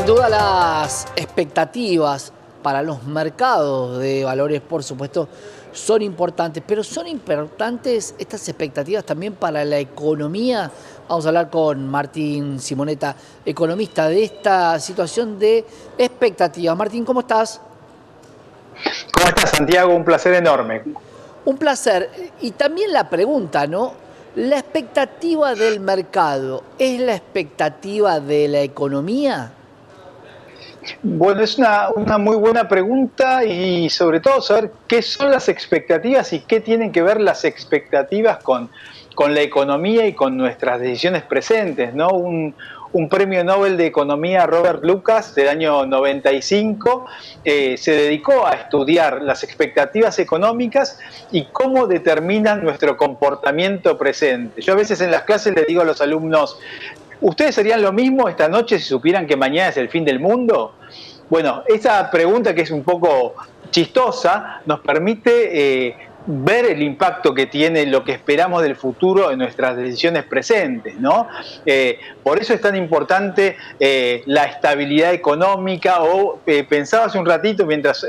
Sin duda las expectativas para los mercados de valores, por supuesto, son importantes, pero son importantes estas expectativas también para la economía. Vamos a hablar con Martín Simonetta, economista, de esta situación de expectativas. Martín, ¿cómo estás? ¿Cómo estás, Santiago? Un placer enorme. Un placer. Y también la pregunta, ¿no? ¿La expectativa del mercado es la expectativa de la economía? Bueno, es una muy buena pregunta y sobre todo saber qué son las expectativas y qué tienen que ver las expectativas con la economía y con nuestras decisiones presentes, ¿no? Un premio Nobel de Economía, Robert Lucas, del año 95, se dedicó a estudiar las expectativas económicas y cómo determinan nuestro comportamiento presente. Yo a veces en las clases le digo a los alumnos, ¿ustedes harían lo mismo esta noche si supieran que mañana es el fin del mundo? Bueno, esa pregunta, que es un poco chistosa, nos permite ver el impacto que tiene lo que esperamos del futuro en nuestras decisiones presentes, ¿no? Por eso es tan importante la estabilidad económica, pensaba hace un ratito mientras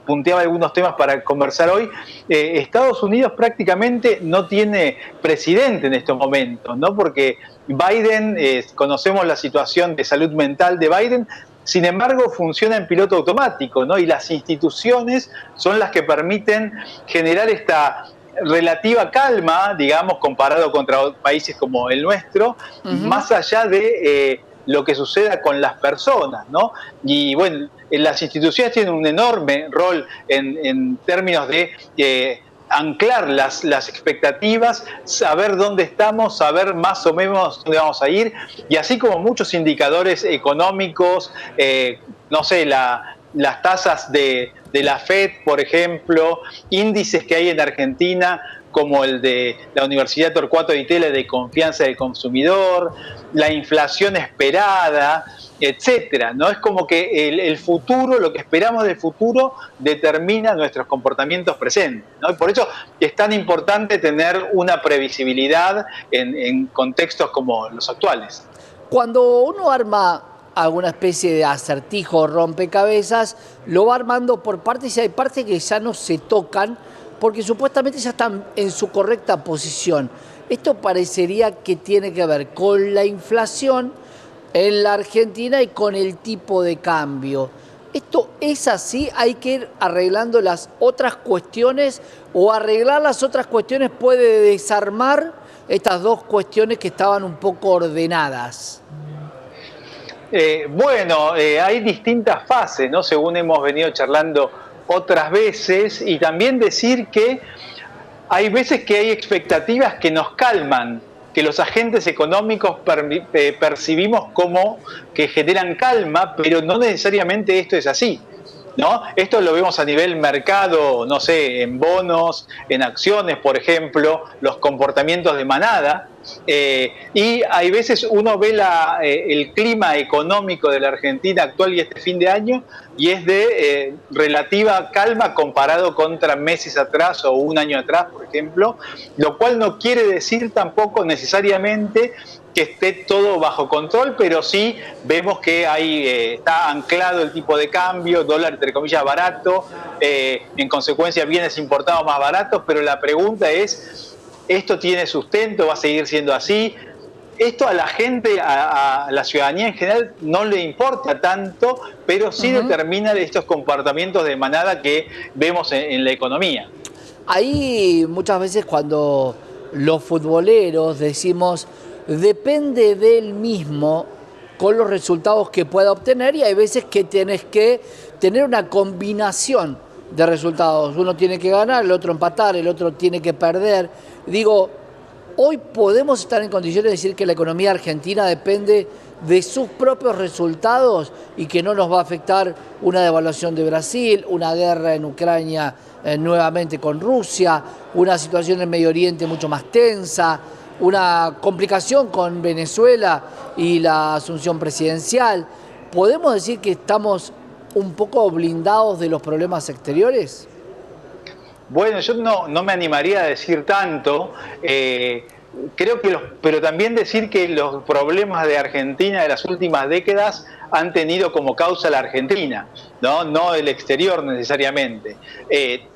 punteaba algunos temas para conversar hoy, Estados Unidos prácticamente no tiene presidente en estos momentos, ¿no? Porque Biden, conocemos la situación de salud mental de Biden, sin embargo funciona en piloto automático, ¿no? Y las instituciones son las que permiten generar esta relativa calma, digamos, comparado contra países como el nuestro, más allá de lo que suceda con las personas, ¿no? Y bueno, las instituciones tienen un enorme rol en términos de anclar las expectativas, saber dónde estamos, saber más o menos dónde vamos a ir, y así como muchos indicadores económicos, no sé, las tasas de la FED, por ejemplo, índices que hay en Argentina, como el de la Universidad Torcuato Di Tella de confianza del consumidor, la inflación esperada, etcétera, ¿no? Es como que el futuro, lo que esperamos del futuro, determina nuestros comportamientos presentes, ¿no? Y por eso es tan importante tener una previsibilidad en contextos como los actuales. Cuando uno arma alguna especie de acertijo, rompecabezas, lo va armando por partes y hay partes que ya no se tocan porque supuestamente ya están en su correcta posición. Esto parecería que tiene que ver con la inflación en la Argentina y con el tipo de cambio. ¿Esto es así? ¿Hay que ir arreglando las otras cuestiones o arreglar las otras cuestiones puede desarmar estas dos cuestiones que estaban un poco ordenadas? Hay distintas fases, ¿no? Según hemos venido charlando otras veces, y también decir que hay veces que hay expectativas que nos calman, que los agentes económicos percibimos como que generan calma, pero no necesariamente esto es así, ¿no? Esto lo vemos a nivel mercado, no sé, en bonos, en acciones, por ejemplo, los comportamientos de manada. Y hay veces uno ve el clima económico de la Argentina actual y este fin de año, y es de relativa calma comparado contra meses atrás o un año atrás, por ejemplo, lo cual no quiere decir tampoco necesariamente que esté todo bajo control, pero sí vemos que está anclado el tipo de cambio, dólar entre comillas barato, en consecuencia bienes importados más baratos, pero la pregunta es, ¿esto tiene sustento? ¿Va a seguir siendo así? Esto a la gente, a la ciudadanía en general, no le importa tanto, pero sí determina estos comportamientos de manada que vemos en la economía. Ahí muchas veces cuando los futboleros decimos depende de él mismo con los resultados que pueda obtener, y hay veces que tienes que tener una combinación de resultados. Uno tiene que ganar, el otro empatar, el otro tiene que perder. Digo, hoy podemos estar en condiciones de decir que la economía argentina depende de sus propios resultados y que no nos va a afectar una devaluación de Brasil, una guerra en Ucrania nuevamente con Rusia, una situación en Medio Oriente mucho más tensa, una complicación con Venezuela y la asunción presidencial. ¿Podemos decir que estamos un poco blindados de los problemas exteriores? Bueno, yo no me animaría a decir tanto. Creo que pero también decir que los problemas de Argentina de las últimas décadas han tenido como causa la Argentina, no el exterior necesariamente.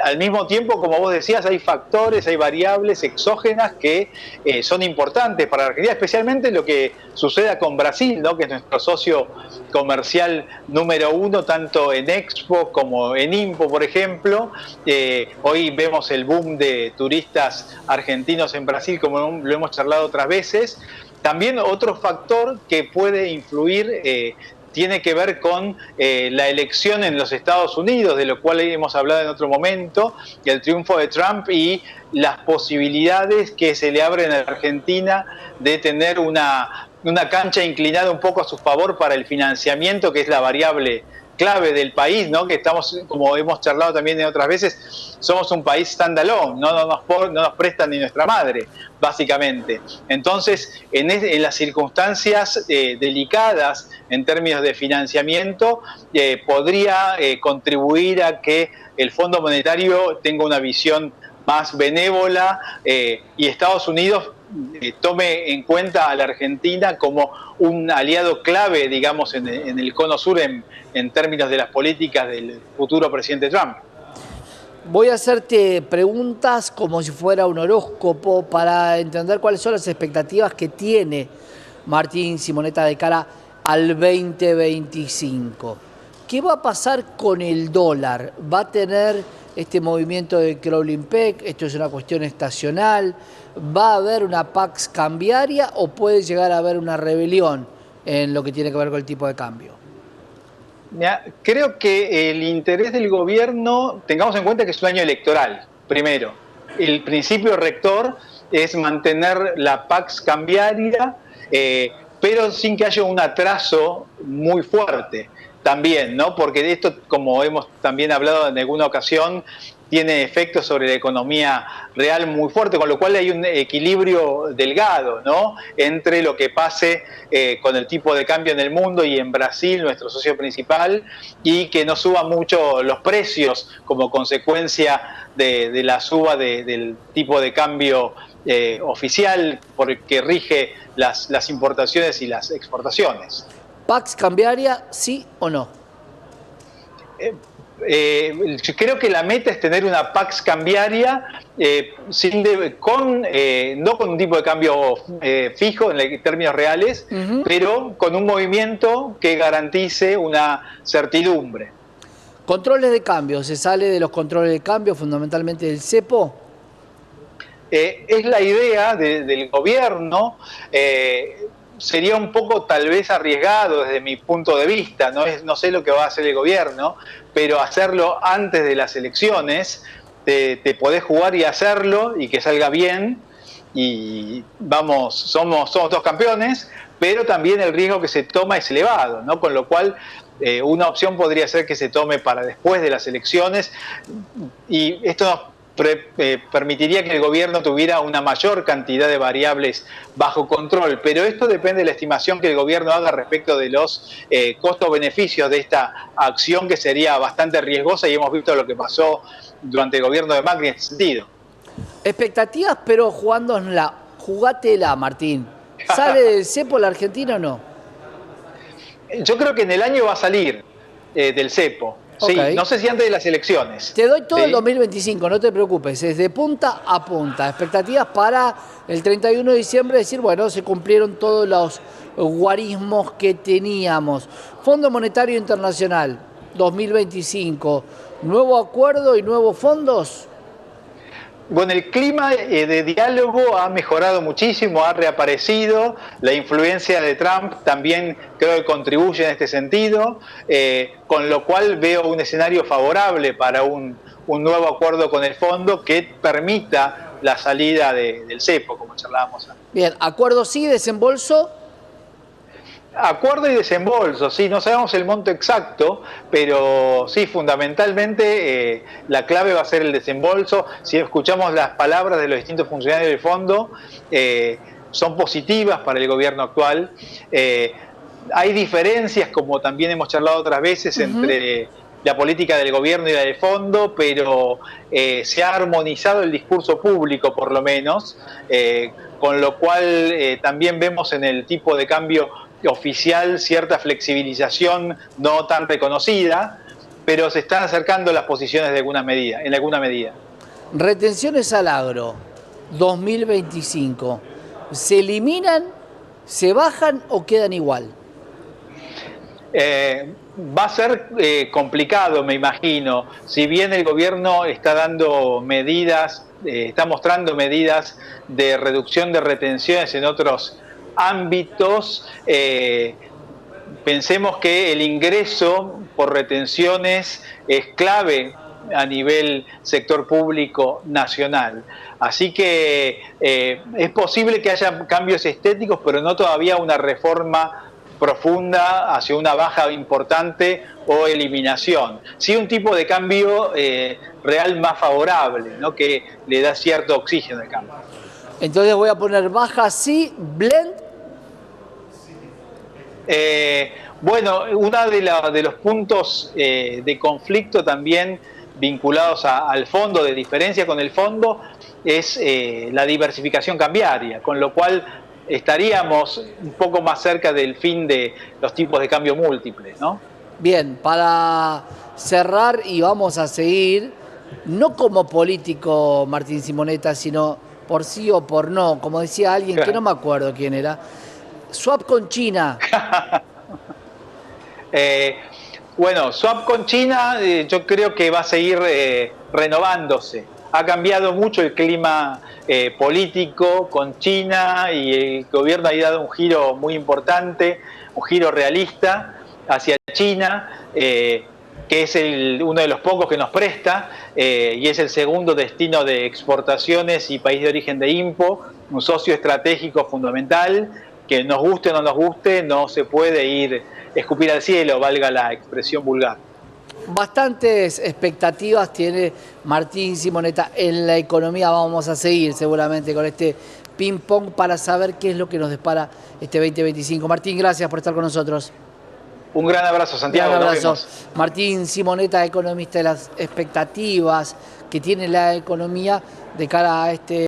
Al mismo tiempo, como vos decías, hay factores, hay variables exógenas que son importantes para la Argentina, especialmente lo que suceda con Brasil, ¿no? Que es nuestro socio comercial número uno, tanto en Expo como en Impo, por ejemplo. Hoy vemos el boom de turistas argentinos en Brasil, como lo hemos charlado otras veces. También otro factor que puede influir tiene que ver con la elección en los Estados Unidos, de lo cual hemos hablado en otro momento, y el triunfo de Trump y las posibilidades que se le abren a la Argentina de tener una cancha inclinada un poco a su favor para el financiamiento, que es la variable clave del país, ¿no? Que estamos, como hemos charlado también en otras veces, somos un país standalone, no nos prestan ni nuestra madre, básicamente. Entonces, en las circunstancias delicadas en términos de financiamiento, podría contribuir a que el Fondo Monetario tenga una visión más benévola y Estados Unidos tome en cuenta a la Argentina como un aliado clave, digamos, en el cono sur en términos de las políticas del futuro presidente Trump. Voy a hacerte preguntas como si fuera un horóscopo para entender cuáles son las expectativas que tiene Martín Simonetta de cara al 2025. ¿Qué va a pasar con el dólar? ¿Va a tener este movimiento de crawling peg? ¿Esto es una cuestión estacional? ¿Va a haber una pax cambiaria o puede llegar a haber una rebelión en lo que tiene que ver con el tipo de cambio? Creo que el interés del gobierno, tengamos en cuenta que es un año electoral, primero. El principio rector es mantener la pax cambiaria, pero sin que haya un atraso muy fuerte también, ¿no? Porque esto, como hemos también hablado en alguna ocasión, tiene efectos sobre la economía real muy fuerte, con lo cual hay un equilibrio delgado, ¿no? Entre lo que pase con el tipo de cambio en el mundo y en Brasil, nuestro socio principal, y que no suban mucho los precios como consecuencia de la suba del tipo de cambio oficial, porque rige las importaciones y las exportaciones. ¿Pax cambiaria, sí o no? Creo que la meta es tener una pax cambiaria no con un tipo de cambio fijo en términos reales, pero con un movimiento que garantice una certidumbre. Controles de cambio, ¿se sale de los controles de cambio fundamentalmente del cepo? Es la idea del gobierno. Sería un poco tal vez arriesgado desde mi punto de vista, no sé lo que va a hacer el gobierno, pero hacerlo antes de las elecciones, te podés jugar y hacerlo y que salga bien, y somos dos campeones, pero también el riesgo que se toma es elevado, ¿no? Con lo cual una opción podría ser que se tome para después de las elecciones, y esto nos permitiría que el gobierno tuviera una mayor cantidad de variables bajo control, pero esto depende de la estimación que el gobierno haga respecto de los costos-beneficios de esta acción, que sería bastante riesgosa, y hemos visto lo que pasó durante el gobierno de Macri en ese sentido. Expectativas, pero jugátela, Martín. ¿Sale del cepo la Argentina o no? Yo creo que en el año va a salir del cepo. Sí, no sé si antes de las elecciones. Te doy todo el 2025, no te preocupes, es de punta a punta. Expectativas para el 31 de diciembre, decir, bueno, se cumplieron todos los guarismos que teníamos. Fondo Monetario Internacional, 2025, ¿nuevo acuerdo y nuevos fondos? Bueno, el clima de diálogo ha mejorado muchísimo, ha reaparecido, la influencia de Trump también creo que contribuye en este sentido, con lo cual veo un escenario favorable para un nuevo acuerdo con el fondo que permita la salida del cepo, como charlábamos antes. Bien, acuerdo sí, desembolso. Acuerdo y desembolso, sí, no sabemos el monto exacto, pero sí, fundamentalmente la clave va a ser el desembolso. Si escuchamos las palabras de los distintos funcionarios del fondo, son positivas para el gobierno actual. Hay diferencias, como también hemos charlado otras veces, entre la política del gobierno y la del fondo, pero se ha armonizado el discurso público, por lo menos, con lo cual también vemos en el tipo de cambio oficial cierta flexibilización no tan reconocida, pero se están acercando las posiciones en alguna medida. Retenciones al agro 2025, ¿se eliminan, se bajan o quedan igual? Va a ser complicado, me imagino. Si bien el gobierno está dando medidas, está mostrando medidas de reducción de retenciones en otros ámbitos, pensemos que el ingreso por retenciones es clave a nivel sector público nacional. Así que es posible que haya cambios estéticos, pero no todavía una reforma profunda hacia una baja importante o eliminación. Sí un tipo de cambio real más favorable, ¿no? Que le da cierto oxígeno al cambio. Entonces voy a poner baja sí, blend. Bueno, uno de los puntos de conflicto también vinculados al fondo, de diferencia con el fondo, es la diversificación cambiaria, con lo cual estaríamos un poco más cerca del fin de los tipos de cambio múltiples, ¿no? Bien, para cerrar y vamos a seguir, no como político Martín Simonetta, sino por sí o por no, como decía alguien que no me acuerdo quién era, swap con China. Bueno, swap con China yo creo que va a seguir renovándose. Ha cambiado mucho el clima político con China y el gobierno ha dado un giro muy importante, un giro realista hacia China, que es uno de los pocos que nos presta y es el segundo destino de exportaciones y país de origen de INPO, un socio estratégico fundamental que nos guste o no nos guste, no se puede escupir al cielo, valga la expresión vulgar. Bastantes expectativas tiene Martín Simonetta en la economía. Vamos a seguir seguramente con este ping-pong para saber qué es lo que nos depara este 2025. Martín, gracias por estar con nosotros. Un gran abrazo, Santiago. Un gran abrazo. Nos vemos. Martín Simonetta, economista, de las expectativas que tiene la economía de cara a este